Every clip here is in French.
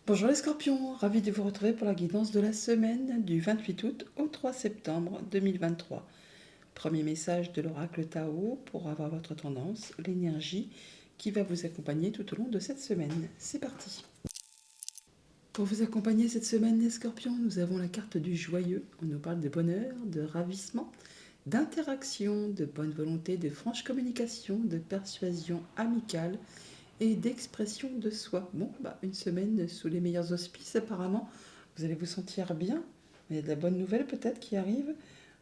Bonjour les scorpions, ravi de vous retrouver pour la guidance de la semaine du 28 août au 3 septembre 2023. Premier message de l'oracle Tao pour avoir votre tendance, l'énergie qui va vous accompagner tout au long de cette semaine. C'est parti. Pour vous accompagner cette semaine les scorpions, nous avons la carte du joyeux. On nous parle de bonheur, de ravissement, d'interaction, de bonne volonté, de franche communication, de persuasion amicale et d'expression de soi. Bon, une semaine sous les meilleurs auspices apparemment. Vous allez vous sentir bien. Il y a de la bonne nouvelle peut-être qui arrive.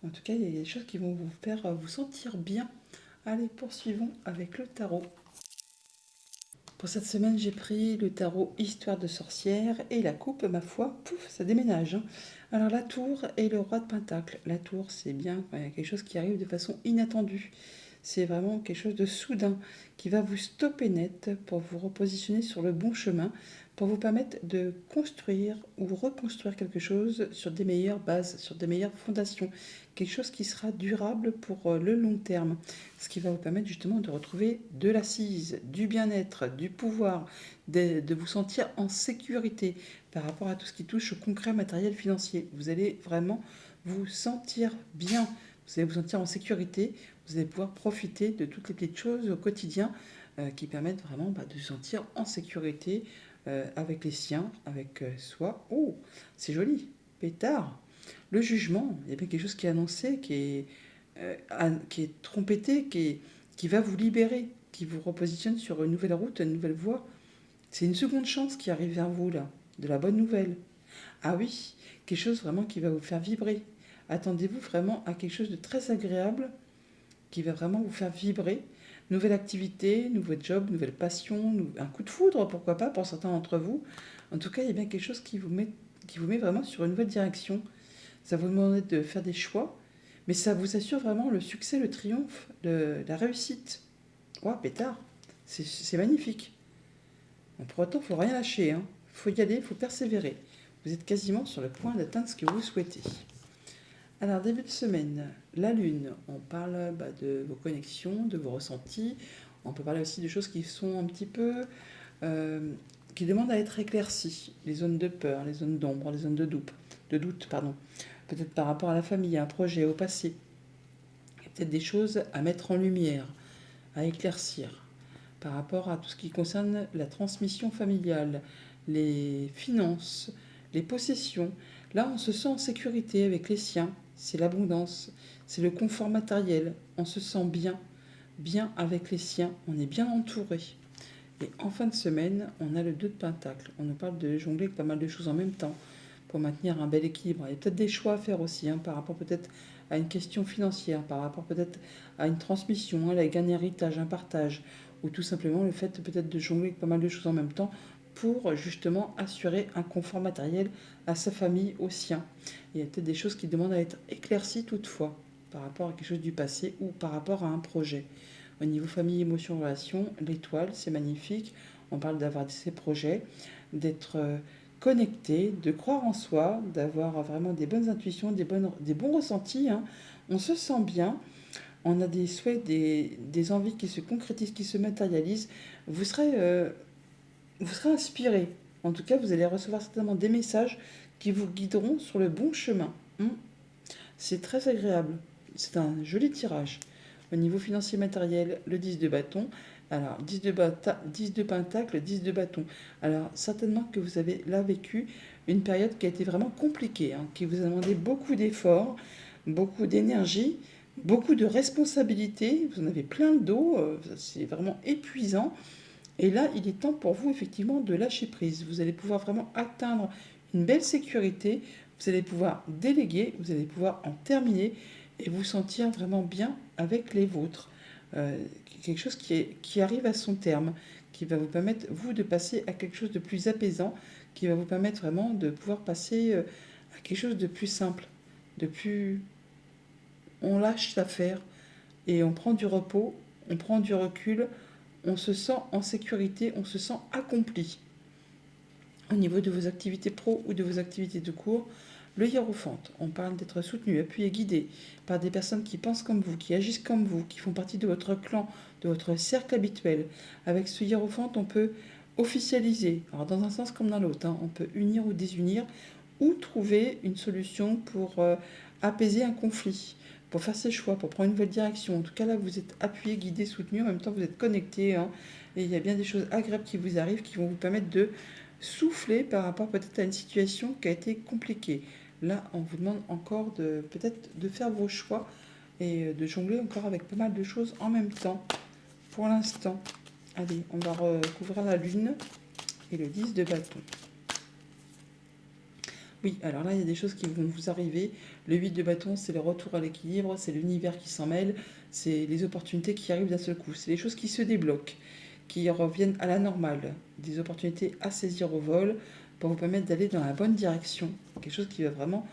En tout cas, il y a des choses qui vont vous faire vous sentir bien. Allez, poursuivons avec le tarot. Pour cette semaine, j'ai pris le tarot Histoire de sorcière et la coupe, ma foi, pouf, ça déménage. Alors la tour et le roi de Pentacle. La tour, c'est bien quand il y a quelque chose qui arrive de façon inattendue. C'est vraiment quelque chose de soudain qui va vous stopper net pour vous repositionner sur le bon chemin, pour vous permettre de construire ou reconstruire quelque chose sur des meilleures bases, sur des meilleures fondations, quelque chose qui sera durable pour le long terme, ce qui va vous permettre justement de retrouver de l'assise, du bien-être, du pouvoir, de vous sentir en sécurité par rapport à tout ce qui touche au concret matériel financier. Vous allez vraiment vous sentir bien, vous allez vous sentir en sécurité, vous allez pouvoir profiter de toutes les petites choses au quotidien qui permettent vraiment de se sentir en sécurité avec les siens, avec soi. Oh, c'est joli, pétard. Le jugement, il y a bien quelque chose qui est annoncé, qui est trompetté, qui va vous libérer, qui vous repositionne sur une nouvelle route, une nouvelle voie. C'est une seconde chance qui arrive vers vous, là, de la bonne nouvelle. Ah oui, quelque chose vraiment qui va vous faire vibrer. Attendez-vous vraiment à quelque chose de très agréable qui va vraiment vous faire vibrer. Nouvelle activité, nouveau job, nouvelle passion, un coup de foudre, pourquoi pas, pour certains d'entre vous. En tout cas, il y a bien quelque chose qui vous met vraiment sur une nouvelle direction. Ça vous demande de faire des choix, mais ça vous assure vraiment le succès, le triomphe, la réussite. Ouah, pétard, c'est magnifique. Bon, pour autant, il ne faut rien lâcher. Il faut y aller, il faut persévérer. Vous êtes quasiment sur le point d'atteindre ce que vous souhaitez. Alors, début de semaine, la Lune, on parle de vos connexions, de vos ressentis. On peut parler aussi de choses qui sont un petit peu... qui demandent à être éclaircies. Les zones de peur, les zones d'ombre, les zones de doute, pardon. Peut-être par rapport à la famille, à un projet, au passé. Il y a peut-être des choses à mettre en lumière, à éclaircir. Par rapport à tout ce qui concerne la transmission familiale, les finances, les possessions. Là, on se sent en sécurité avec les siens. C'est l'abondance, c'est le confort matériel. On se sent bien, bien avec les siens. On est bien entouré. Et en fin de semaine, on a le 2 de Pentacle. On nous parle de jongler avec pas mal de choses en même temps pour maintenir un bel équilibre. Il y a peut-être des choix à faire aussi par rapport peut-être à une question financière, par rapport peut-être à une transmission, avec un héritage, un partage, ou tout simplement le fait peut-être de jongler avec pas mal de choses en même temps pour justement assurer un confort matériel à sa famille, aux siens. Il y a peut-être des choses qui demandent à être éclaircies toutefois par rapport à quelque chose du passé ou par rapport à un projet. Au niveau famille, émotion, relation, l'étoile, c'est magnifique. On parle d'avoir ces projets, d'être connecté, de croire en soi, d'avoir vraiment des bonnes intuitions, des bons ressentis. On se sent bien, on a des souhaits, des envies qui se concrétisent, qui se matérialisent. Vous serez inspiré. En tout cas, vous allez recevoir certainement des messages qui vous guideront sur le bon chemin. C'est très agréable. C'est un joli tirage. Au niveau financier matériel, le 10 de bâton. Alors, 10 de pentacle, 10 de bâton. Alors, certainement que vous avez là vécu une période qui a été vraiment compliquée, qui vous a demandé beaucoup d'efforts, beaucoup d'énergie, beaucoup de responsabilités. Vous en avez plein le dos, c'est vraiment épuisant. Et là, il est temps pour vous, effectivement, de lâcher prise. Vous allez pouvoir vraiment atteindre une belle sécurité. Vous allez pouvoir déléguer, vous allez pouvoir en terminer et vous sentir vraiment bien avec les vôtres. Euh, Quelque chose qui arrive à son terme, qui va vous permettre, vous, de passer à quelque chose de plus apaisant, qui va vous permettre vraiment de pouvoir passer à quelque chose de plus simple, de plus... On lâche l'affaire et on prend du repos, on prend du recul, on se sent en sécurité, on se sent accompli. Au niveau de vos activités pro ou de vos activités de cours, le hiérophante, on parle d'être soutenu, appuyé, guidé par des personnes qui pensent comme vous, qui agissent comme vous, qui font partie de votre clan, de votre cercle habituel. Avec ce hiérophante, on peut officialiser. Alors dans un sens comme dans l'autre, hein, on peut unir ou désunir ou trouver une solution pour apaiser un conflit, pour faire ses choix, pour prendre une nouvelle direction. En tout cas là, vous êtes appuyé, guidé, soutenu, en même temps vous êtes connecté, hein, et il y a bien des choses agréables qui vous arrivent, qui vont vous permettre de souffler par rapport peut-être à une situation qui a été compliquée. Là, on vous demande encore de peut-être de faire vos choix et de jongler encore avec pas mal de choses en même temps. Pour l'instant, allez, on va recouvrir la lune et le 10 de bâton. Oui, alors là, il y a des choses qui vont vous arriver. Le 8 de bâton, c'est le retour à l'équilibre, c'est l'univers qui s'en mêle, c'est les opportunités qui arrivent d'un seul coup, c'est les choses qui se débloquent, qui reviennent à la normale, des opportunités à saisir au vol pour vous permettre d'aller dans la bonne direction. Quelque chose qui va vraiment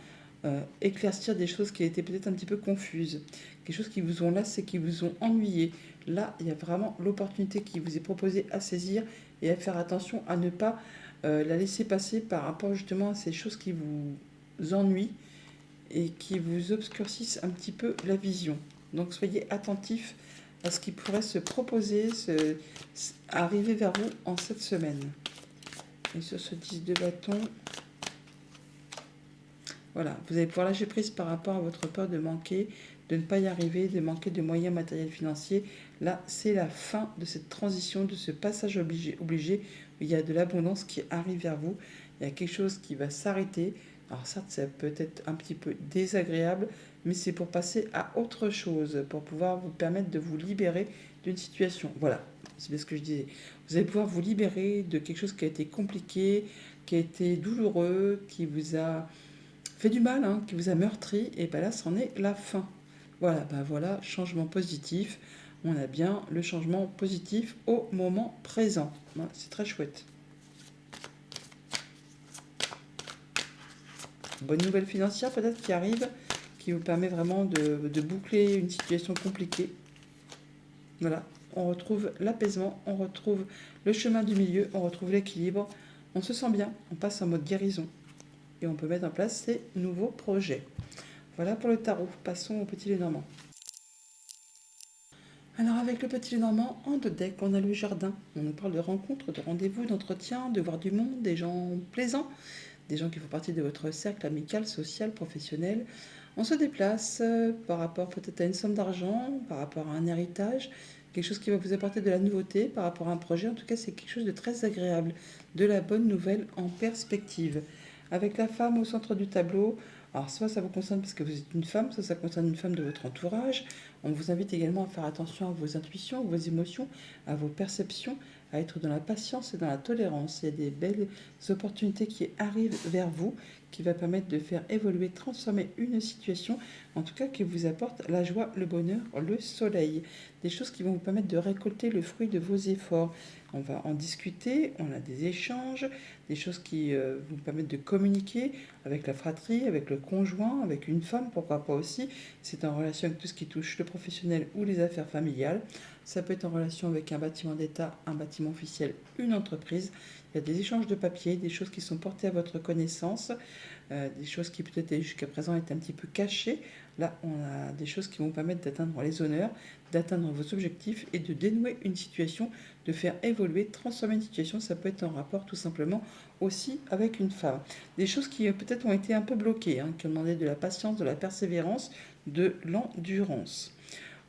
éclaircir des choses qui étaient peut-être un petit peu confuses, quelque chose qui vous ont lassé, qui vous ont ennuyé. Là, il y a vraiment l'opportunité qui vous est proposée à saisir et à faire attention à ne pas la laisser passer par rapport justement à ces choses qui vous ennuient et qui vous obscurcissent un petit peu la vision. Donc soyez attentifs à ce qui pourrait se proposer, arriver vers vous en cette semaine. Et sur ce 10 de bâton, voilà, vous allez pouvoir lâcher prise par rapport à votre peur de manquer, de ne pas y arriver, de manquer de moyens matériels financiers. Là, c'est la fin de cette transition, de ce passage obligé, où il y a de l'abondance qui arrive vers vous. Il y a quelque chose qui va s'arrêter. Alors certes, ça peut être un petit peu désagréable, mais c'est pour passer à autre chose, pour pouvoir vous permettre de vous libérer d'une situation. Voilà, c'est bien ce que je disais. Vous allez pouvoir vous libérer de quelque chose qui a été compliqué, qui a été douloureux, qui vous a fait du mal, hein, qui vous a meurtri, et ben là, c'en est la fin. Voilà, ben voilà, changement positif. On a bien le changement positif au moment présent. Voilà, c'est très chouette. Bonne nouvelle financière peut-être qui arrive, qui vous permet vraiment de boucler une situation compliquée. Voilà, on retrouve l'apaisement, on retrouve le chemin du milieu, on retrouve l'équilibre. On se sent bien, on passe en mode guérison. Et on peut mettre en place ces nouveaux projets. Voilà pour le tarot. Passons au petit Lenormand. Alors avec le petit Lenormand, en 2 decks, on a le jardin. On nous parle de rencontres, de rendez-vous, d'entretien, de voir du monde, des gens plaisants, des gens qui font partie de votre cercle amical, social, professionnel. On se déplace par rapport peut-être à une somme d'argent, par rapport à un héritage, quelque chose qui va vous apporter de la nouveauté par rapport à un projet. En tout cas, c'est quelque chose de très agréable, de la bonne nouvelle en perspective. Avec la femme au centre du tableau, alors soit ça vous concerne parce que vous êtes une femme, soit ça concerne une femme de votre entourage. On vous invite également à faire attention à vos intuitions, à vos émotions, à vos perceptions, à être dans la patience et dans la tolérance. Il y a des belles opportunités qui arrivent vers vous, qui va permettre de faire évoluer, transformer une situation, en tout cas qui vous apporte la joie, le bonheur, le soleil. Des choses qui vont vous permettre de récolter le fruit de vos efforts. On va en discuter, on a des échanges, des choses qui vous permettent de communiquer avec la fratrie, avec le conjoint, avec une femme, pourquoi pas aussi. C'est en relation avec tout ce qui touche le professionnel ou les affaires familiales. Ça peut être en relation avec un bâtiment d'État, un bâtiment officiel, une entreprise. Il y a des échanges de papier, des choses qui sont portées à votre connaissance, des choses qui peut-être jusqu'à présent étaient un petit peu cachées. Là, on a des choses qui vont permettre d'atteindre les honneurs, d'atteindre vos objectifs et de dénouer une situation, de faire évoluer, transformer une situation. Ça peut être en rapport tout simplement aussi avec une femme. Des choses qui peut-être ont été un peu bloquées, hein, qui ont demandé de la patience, de la persévérance, de l'endurance.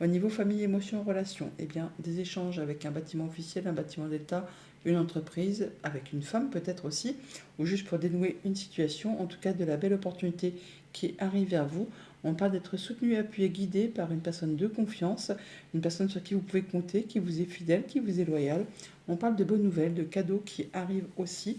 Au niveau famille, émotions, relations, eh bien, des échanges avec un bâtiment officiel, un bâtiment d'État, une entreprise, avec une femme peut-être aussi, ou juste pour dénouer une situation, en tout cas de la belle opportunité qui arrive vers vous. On parle d'être soutenu, appuyé, guidé par une personne de confiance, une personne sur qui vous pouvez compter, qui vous est fidèle, qui vous est loyale. On parle de bonnes nouvelles, de cadeaux qui arrivent aussi,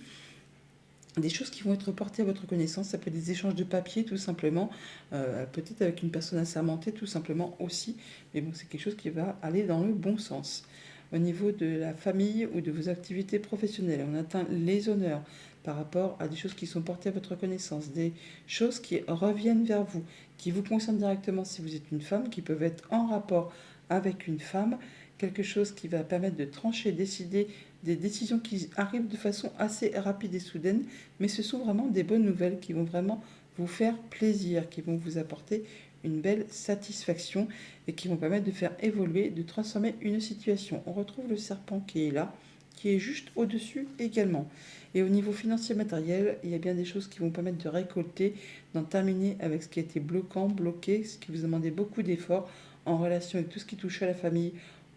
des choses qui vont être portées à votre connaissance. Ça peut être des échanges de papier tout simplement, peut-être avec une personne assermentée tout simplement aussi, mais bon, c'est quelque chose qui va aller dans le bon sens. Au niveau de la famille ou de vos activités professionnelles, on atteint les honneurs par rapport à des choses qui sont portées à votre connaissance, des choses qui reviennent vers vous, qui vous concernent directement si vous êtes une femme, qui peuvent être en rapport avec une femme, quelque chose qui va permettre de trancher, décider des décisions qui arrivent de façon assez rapide et soudaine, mais ce sont vraiment des bonnes nouvelles qui vont vraiment vous faire plaisir, qui vont vous apporter une belle satisfaction et qui vont permettre de faire évoluer, de transformer une situation. On retrouve le serpent qui est là, qui est juste au-dessus également. Et au niveau financier matériel, il y a bien des choses qui vont permettre de récolter, d'en terminer avec ce qui a été bloquant, bloqué, ce qui vous a demandé beaucoup d'efforts en relation avec tout ce qui touche à la famille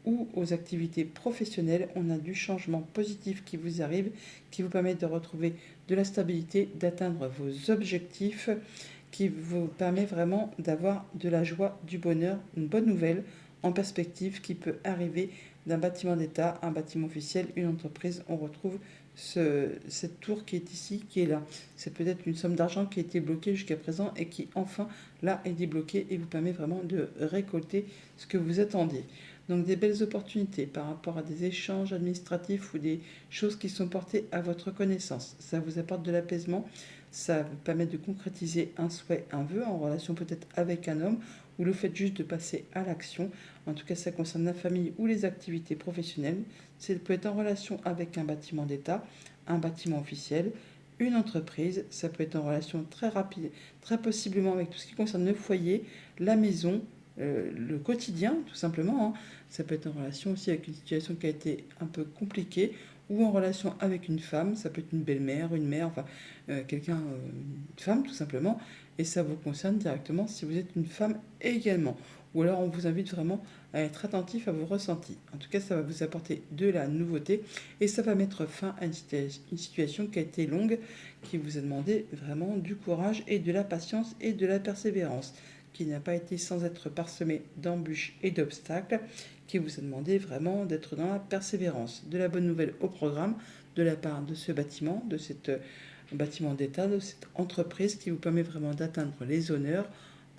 ou aux activités professionnelles. On a du changement positif qui vous arrive, qui vous permet de retrouver de la stabilité, d'atteindre vos objectifs, qui vous permet vraiment d'avoir de la joie, du bonheur, une bonne nouvelle en perspective qui peut arriver d'un bâtiment d'État, un bâtiment officiel, une entreprise. On retrouve cette tour qui est ici, qui est là. C'est peut-être une somme d'argent qui a été bloquée jusqu'à présent et qui enfin là est débloquée et vous permet vraiment de récolter ce que vous attendez. Donc des belles opportunités par rapport à des échanges administratifs ou des choses qui sont portées à votre connaissance. Ça vous apporte de l'apaisement, ça vous permet de concrétiser un souhait, un vœu en relation peut-être avec un homme ou le fait juste de passer à l'action. En tout cas, ça concerne la famille ou les activités professionnelles. Ça peut être en relation avec un bâtiment d'État, un bâtiment officiel, une entreprise. Ça peut être en relation très rapide, très possiblement avec tout ce qui concerne le foyer, la maison, le quotidien, tout simplement. Ça peut être en relation aussi avec une situation qui a été un peu compliquée ou en relation avec une femme. Ça peut être une belle-mère, une mère, enfin quelqu'un, une femme tout simplement. Et ça vous concerne directement si vous êtes une femme également. Ou alors on vous invite vraiment à être attentif à vos ressentis. En tout cas, ça va vous apporter de la nouveauté et ça va mettre fin à une situation qui a été longue, qui vous a demandé vraiment du courage et de la patience et de la persévérance, qui n'a pas été sans être parsemé d'embûches et d'obstacles, qui vous a demandé vraiment d'être dans la persévérance. De la bonne nouvelle au programme de la part de ce bâtiment, de cette bâtiment d'État, de cette entreprise qui vous permet vraiment d'atteindre les honneurs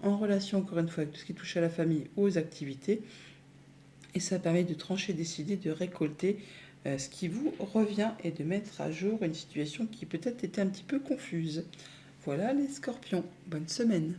en relation encore une fois avec tout ce qui touche à la famille ou aux activités. Et ça permet de trancher, décider, de récolter ce qui vous revient et de mettre à jour une situation qui peut-être était un petit peu confuse. Voilà les scorpions, bonne semaine.